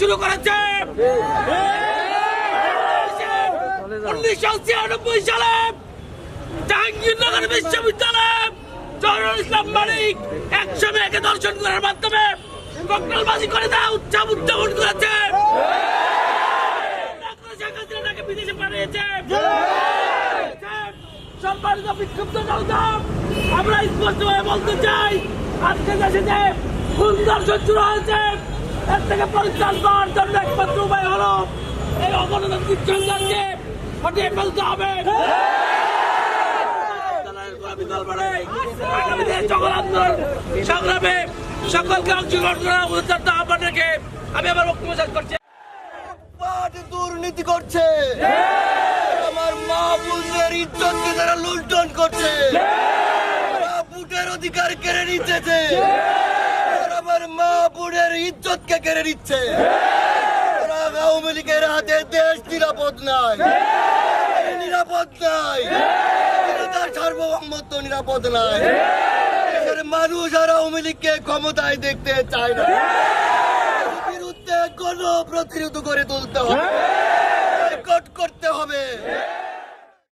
শুরু করেছে। 1996 সালে জাহাঙ্গীরনগর বিশ্ববিদ্যালয়ে জহুরুল ইসলাম মালিক 100 মেয়েকে দর্শন করার মাধ্যমে ককটেলবাজি করে তা উদযাপন করেছে। বিদেশে পাঠিয়েছে। সম্মানিত বিক্ষুব্ধ জনতা, আমরা স্পষ্টভাবে বলতে চাই, আজকে দেশে যে খুন দর্শন শুরু হয়েছে, এর থেকে পরিত্রাণ পাওয়ার জন্য একমাত্র উপায় হলো এই অগণতান্ত্রিক সংগ্রামকে হটিয়ে ফেলতে হবে। আগামী দিনে সকল আন্দোলন সংগ্রামে সকলকে অংশগ্রহণ করার অনুরোধ আহ্বান রেখে আমি আবার বক্তব্য শেষ করছি। দুর্নীতি করছে, আমার মা বোনদের ইজ্জতকে তারা লুণ্ঠন করছে, ভোটের অধিকার কেড়ে নিচ্ছে, আমার মা বোনের ইজ্জতকে কেড়ে নিচ্ছে। আওয়ামী লীগের হাতে দেশ নিরাপদ নাই, নিরাপদ নাই, তার সার্বভৌমত্ব নিরাপদ নাই। মানুষ আর আওয়ামী লীগকে ক্ষমতায় দেখতে চায় না, বিরুদ্ধে গণ প্রতিরোধ করে তুলতে হবে।